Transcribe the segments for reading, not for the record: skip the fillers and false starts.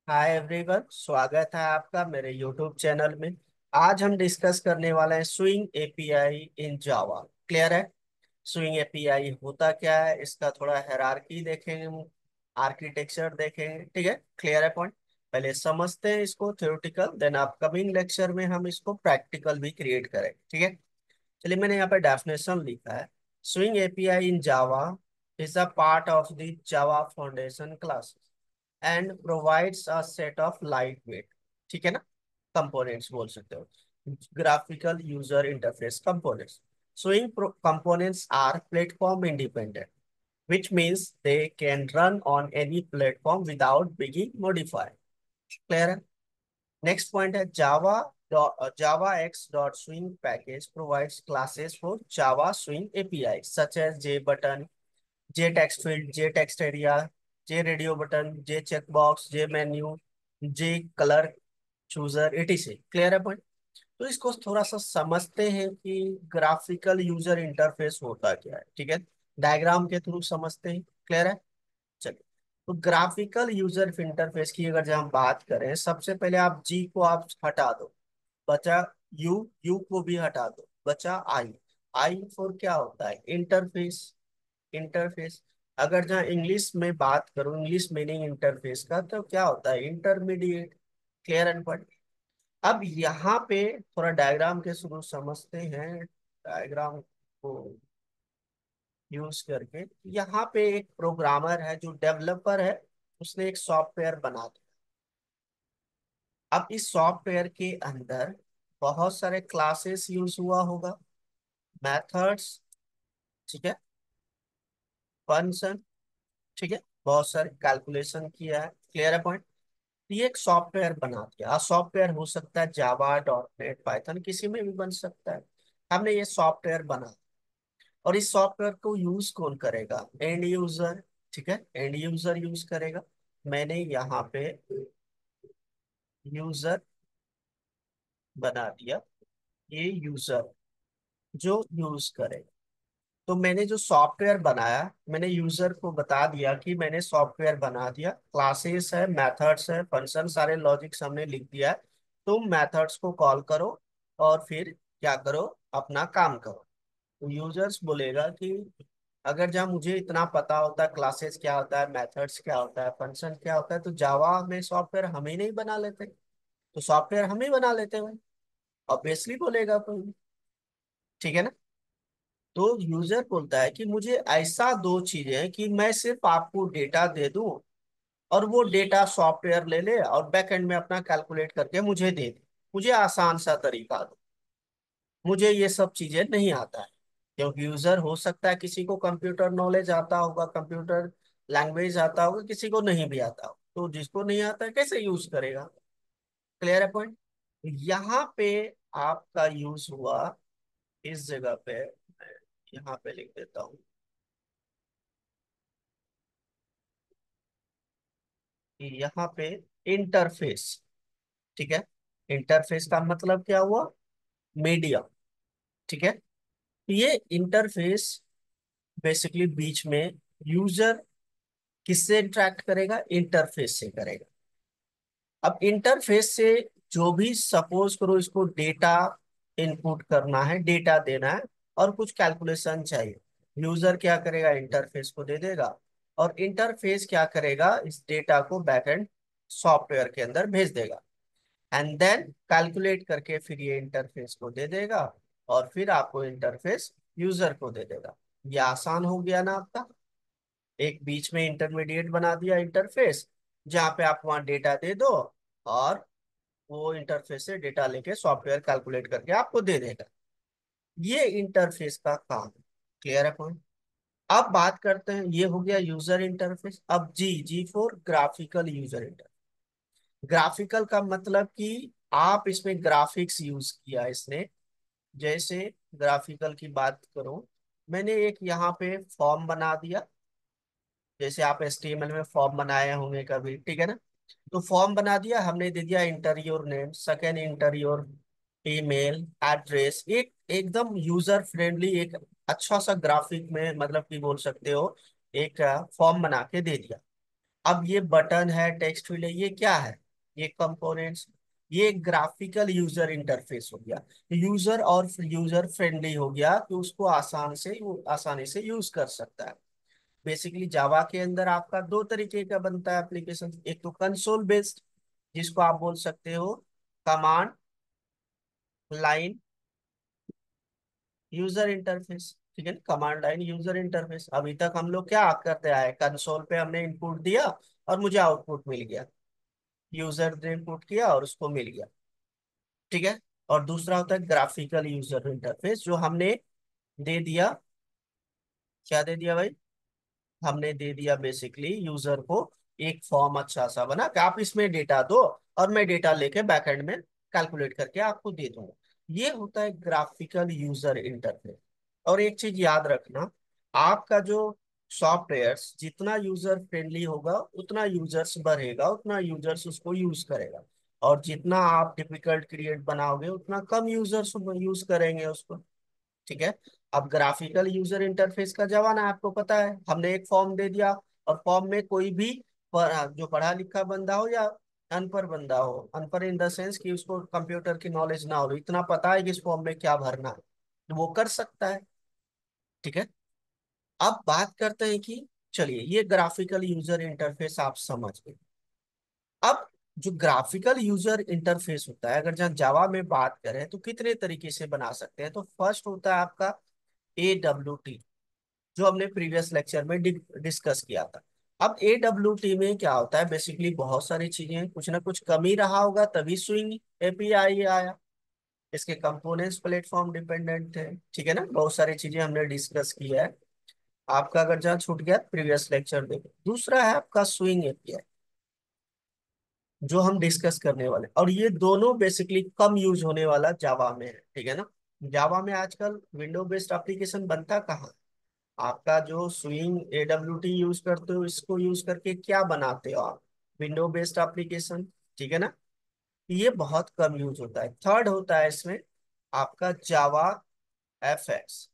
Hi everyone, स्वागत है आपका मेरे यूट्यूब चैनल में। आज हम डिस्कस करने वाले हैं स्विंग एपीआई इन जावा। क्लियर है? स्विंग एपीआई होता क्या है, इसका थोड़ा हायरार्की देखेंगे, आर्किटेक्चर देखेंगे। ठीक है, क्लियर है पॉइंट? पहले समझते हैं इसको थ्योरेटिकल, देन अपकमिंग लेक्चर में हम इसको प्रैक्टिकल भी क्रिएट करेंगे। ठीक है, चलिए मैंने यहाँ पे डेफिनेशन लिखा है। Swing API in Java is a part of the Java foundation classes and provides a set of light weight, ठीक है ना, कंपोनेंट्स बोल सकते हो, graphical user interface components. Swing components are platform independent, which means they can run on any platform without being modified. Clear है? Next point है Java X dot Swing package provides classes for Java Swing API such as JButton, JTextField, JTextArea, JRadio button, JCheckbox, JMenu, JColor chooser, etc. Clear है point? तो इसको थोड़ा सा समझते हैं कि ग्राफिकल यूजर इंटरफेस होता क्या है। ठीक है, डायग्राम के थ्रू समझते हैं। क्लियर है? चलिए, तो ग्राफिकल यूजर इंटरफेस की अगर जब हम बात करें, सबसे पहले आप जी को आप हटा दो, बचा यू, यू को भी हटा दो, बचा आई। आई फॉर क्या होता है? इंटरफेस। इंटरफेस, अगर जहाँ इंग्लिश में बात करूँ, इंग्लिश मीनिंग इंटरफेस का, तो क्या होता है? इंटरमीडिएट। Clear and point? अब यहाँ पे थोड़ा डायग्राम के शुरू समझते हैं। डायग्राम को यूज करके, यहाँ पे एक प्रोग्रामर है जो डेवलपर है, उसने एक सॉफ्टवेयर बना दिया। अब इस सॉफ्टवेयर के अंदर बहुत सारे क्लासेस यूज हुआ होगा, मेथड्स, ठीक है, फंक्शन, ठीक है, बहुत सारे कैलकुलेशन किया है। क्लियर है पॉइंट? ये एक सॉफ्टवेयर बना दिया। सॉफ्टवेयर हो सकता है जावा, डॉट नेट, पाइथन, किसी में भी बन सकता है। हमने ये सॉफ्टवेयर बना, और इस सॉफ्टवेयर को यूज कौन करेगा? And user. ठीक है, एंड यूजर यूज करेगा। मैंने यहाँ पे यूजर बना दिया, ये यूजर जो यूज करेगा। तो मैंने जो सॉफ्टवेयर बनाया, मैंने यूजर को बता दिया कि मैंने सॉफ्टवेयर बना दिया, क्लासेस है, मेथड्स है, फंक्शन, सारे लॉजिक्स हमने लिख दिया है। तुम मेथड्स को कॉल करो और फिर क्या करो? अपना काम करो। तो यूजर्स बोलेगा कि अगर जहाँ मुझे इतना पता होता है क्लासेस क्या होता है, मेथड्स क्या होता है, फंक्शन क्या होता है, तो जावा में सॉफ्टवेयर हम ही नहीं बना लेते? तो सॉफ्टवेयर हम ही बना लेते भाई, ऑब्वियसली बोलेगा कोई। ठीक है ना? तो यूजर बोलता है कि मुझे ऐसा दो चीजें हैं कि मैं सिर्फ आपको डेटा दे दूं और वो डेटा सॉफ्टवेयर ले ले और बैक एंड में अपना कैलकुलेट करके मुझे दे दे। मुझे आसान सा तरीका दो, मुझे ये सब चीजें नहीं आता है। क्योंकि यूजर हो सकता है किसी को कंप्यूटर नॉलेज आता होगा, कंप्यूटर लैंग्वेज आता होगा, किसी को नहीं भी आता हो, तो जिसको नहीं आता है कैसे यूज करेगा? क्लियर है पॉइंट? यहाँ पे आपका यूज हुआ, इस जगह पे मैं यहाँ पे लिख देता हूँ कि यहाँ पे इंटरफेस। ठीक है, इंटरफेस का मतलब क्या हुआ? मीडियम। ठीक है, ये इंटरफेस बेसिकली बीच में यूजर किससे इंटरेक्ट करेगा? इंटरफेस से करेगा। अब इंटरफेस से जो भी, सपोज करो इसको डेटा इनपुट करना है, डेटा देना है और कुछ कैलकुलेशन चाहिए, यूजर क्या करेगा? इंटरफेस को दे देगा, और इंटरफेस क्या करेगा? इस डेटा को बैकएंड सॉफ्टवेयर के अंदर भेज देगा, एंड देन कैलकुलेट करके फिर ये इंटरफेस को दे देगा, और फिर आपको इंटरफेस यूजर को दे देगा। ये आसान हो गया ना आपका? एक बीच में इंटरमीडिएट बना दिया इंटरफेस, जहाँ पे आप वहाँ डेटा दे दो, और वो इंटरफेस से डेटा लेके सॉफ्टवेयर कैलकुलेट करके आपको दे देगा। ये इंटरफेस का काम। क्लियर है पॉइंट? अब बात करते हैं, ये हो गया यूजर इंटरफेस। अब G, G for graphical user interface. Graphical का मतलब कि आप इसमें ग्राफिक्स यूज किया इसने। जैसे ग्राफिकल की बात करूं, मैंने एक यहाँ पे फॉर्म बना दिया, जैसे आप एचटीएमएल में फॉर्म बनाए होंगे कभी, ठीक है ना? तो फॉर्म बना दिया हमने, दे दिया inter your name, second inter your email address, एक एकदम यूजर फ्रेंडली, एक अच्छा सा ग्राफिक में, मतलब कि बोल सकते हो एक फॉर्म बना के दे दिया। अब ये बटन है, टेक्स्ट फील्ड है, ये क्या है? ये कंपोनेंट्स। ये ग्राफिकल यूजर इंटरफेस हो गया, यूजर और यूजर फ्रेंडली हो गया कि उसको आसानी से यूज कर सकता है। बेसिकली जावा के अंदर आपका दो तरीके का बनता है एप्लीकेशन। एक तो कंसोल बेस्ड, जिसको आप बोल सकते हो कमांड लाइन यूजर इंटरफेस। ठीक है, कमांड लाइन यूजर इंटरफेस। अभी तक हम लोग क्या करते आए, कंसोल पे हमने इनपुट दिया और मुझे आउटपुट मिल गया, यूजर ने इनपुट किया और उसको मिल गया। ठीक है। और दूसरा होता है ग्राफिकल यूजर इंटरफेस, जो हमने दे दिया, क्या दे दिया भाई? हमने दे दिया बेसिकली यूजर को एक फॉर्म अच्छा सा बना कि आप इसमें डेटा दो और मैं डेटा लेके बैकएंड में कैलकुलेट करके आपको दे दूंगा। ये होता है ग्राफिकल यूजर इंटरफेस। और एक चीज याद रखना, आपका जो सॉफ्टवेयर जितना यूजर फ्रेंडली होगा उतना यूजर्स बढ़ेगा, उतना यूजर्स उसको यूज करेगा। और जितना आप डिफिकल्ट क्रिएट बनाओगे उतना कम यूजर्स यूज करेंगे उसको। ठीक है। अब ग्राफिकल यूजर इंटरफेस का जमाना है, आपको पता है। हमने एक फॉर्म दे दिया और फॉर्म में कोई भी जो पढ़ा लिखा बंदा हो या अनपढ़ बंदा हो, अनपढ़ इन द सेंस कि उसको कंप्यूटर की नॉलेज ना हो, इतना पता है कि इस फॉर्म में क्या भरना है, तो वो कर सकता है। ठीक है। अब बात करते हैं कि चलिए ये ग्राफिकल यूजर इंटरफेस आप समझ गए। अब जो ग्राफिकल यूजर इंटरफेस होता है, अगर जहाँ जावा में बात करें तो कितने तरीके से बना सकते हैं। तो फर्स्ट होता है आपका AWT, जो हमने प्रीवियस लेक्चर में डिस्कस किया था। अब AWT में क्या होता है, बेसिकली बहुत सारी चीजें, कुछ ना कुछ कमी रहा होगा तभी स्विंग API आया। इसके कंपोनेंट्स प्लेटफॉर्म डिपेंडेंट थे। ठीक है ना, बहुत सारी चीजें हमने डिस्कस किया है। आपका अगर जहाँ छूट गया प्रीवियस लेक्चर देखो। दूसरा है आपका स्विंग API, जो हम डिस्कस करने वाले, और ये दोनों बेसिकली कम यूज होने वाला जावा में है। ठीक है ना। जावा में आजकल विंडो बेस्ड एप्लीकेशन बनता कहाँ? आपका जो स्विंग AWT यूज करते हो, इसको यूज करके क्या बनाते हो आप? Window based application. ठीक है ना। ये बहुत कम यूज होता है। थर्ड होता है इसमें आपका जावा FX।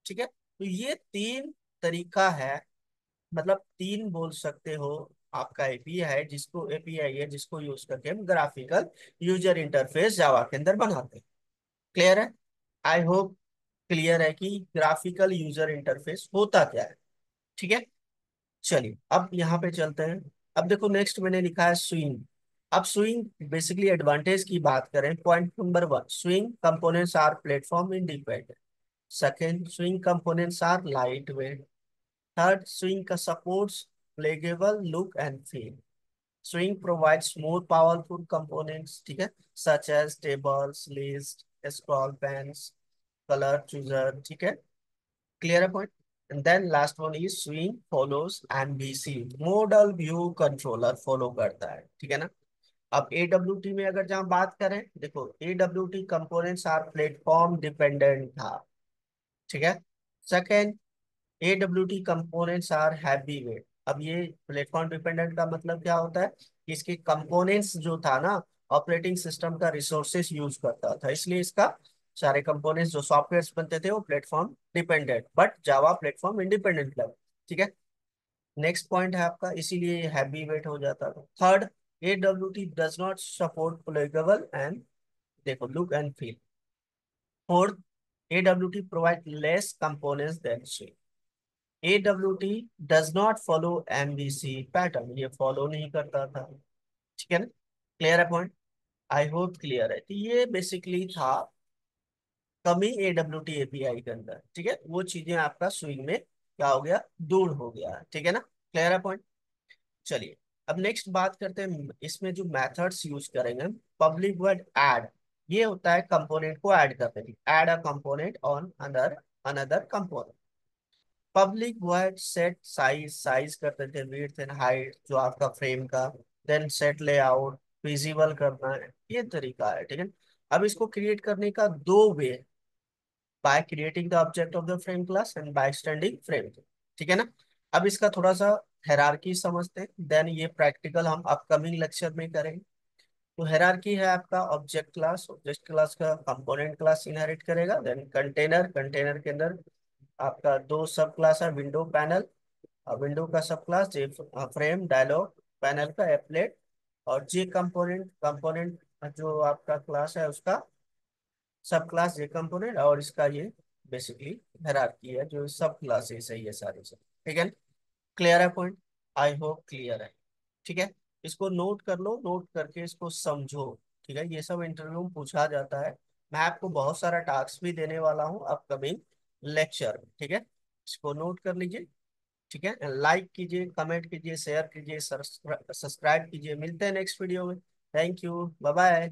ठीक है। तो ये तीन तरीका है, मतलब तीन बोल सकते हो। आपका एपीआई है जिसको यूज करके हम ग्राफिकल यूजर इंटरफेस जावा के अंदर बनाते हैं। क्लियर है? आई होप क्लियर है कि ग्राफिकल यूजर इंटरफेस होता क्या है। ठीक है। चलिए अब यहाँ पे चलते हैं। अब देखो नेक्स्ट मैंने लिखा है स्विंग। अब स्विंग बेसिकली एडवांटेज की बात करें, point number 1, swing components are platform independent. Second, swing components are light weight. Third, swing supports playable look and feel. Swing provides more powerful components, ठीक है, such as tables, list, scroll pans, color chooser। ठीक है, clear a point? And then last one is swing follows MVC, modal view controller follow करता है। ठीक है ना। अब AWT में अगर जहाँ बात करें, देखो AWT components are platform dependent था। ठीक है। Second, AWT components are heavy weight. अब ये प्लेटफॉर्म डिपेंडेंट का मतलब क्या होता है कि इसके कंपोनेंट्स जो था ना, ऑपरेटिंग सिस्टम का रिसोर्सेस यूज करता था, इसलिए इसका सारे कंपोनेंट्स जो सॉफ्टवेयर बनते थे वो platform dependent, but Java platform independent level. ठीक है। नेक्स्ट पॉइंट है आपका, इसीलिए हैवी वेट हो जाता था। Third, AWT does not support pluggable and, देखो, look and feel. Fourth, AWT provide less components then AWT does not follow MVC pattern, ये फॉलो नहीं करता था। ठीक है ना। क्लियर है पॉइंट? आई होप क्लियर है। तो ये बेसिकली था कमी AWT API के अंदर। ठीक है, वो चीजें आपका स्विंग में क्या हो गया, दूर हो गया। ठीक है ना। क्लियर है पॉइंट? चलिए अब नेक्स्ट बात करते हैं, इसमें जो मेथड्स यूज करेंगे। पब्लिक वर्ड ऐड, ये होता है कंपोनेंट को ऐड करने के लिए, add a component on another another component. Public word set size, size करते थे विड्थ एंड हाइट जो आपका फ्रेम का। देन सेट लेआउट, विजिबल करना है, ये तरीका है। ठीक है। अब इसको क्रिएट करने का दो way, by creating the object of the frame class and by extending frame. ठीक है ना। अब इसका थोड़ा सा हेरारकी समझते हैं, देन ये प्रैक्टिकल हम अपकमिंग लेक्चर में करेंगे। तो हेरारकी है आपका, ऑब्जेक्ट क्लास, ऑब्जेक्ट क्लास का कंपोनेंट क्लास इनहेरिट करेगा। देन कंटेनर, कंटेनर के अंदर आपका दो सब क्लास है, विंडो पैनल विंडो का सब क्लास, जे फ्रेम, डायलॉग पैनल का एप्लेट, और जे कंपोनेंट, कंपोनेंट जो आपका क्लास है उसका सब क्लास जे कंपोनेंट, और इसका ये बेसिकली हायरार्की है जो सब क्लासेस है ये सारे सब। ठीक है, क्लियर है पॉइंट? आई होप क्लियर है। ठीक है, इसको नोट कर लो, नोट करके इसको समझो। ठीक है, ये सब इंटरव्यू में पूछा जाता है। मैं आपको बहुत सारा टास्क भी देने वाला हूँ अपकमिंग लेक्चर में। ठीक है, इसको नोट कर लीजिए। ठीक है, लाइक कीजिए, कमेंट कीजिए, शेयर कीजिए, सब्सक्राइब कीजिए। मिलते हैं नेक्स्ट वीडियो में। Thank you, bye bye.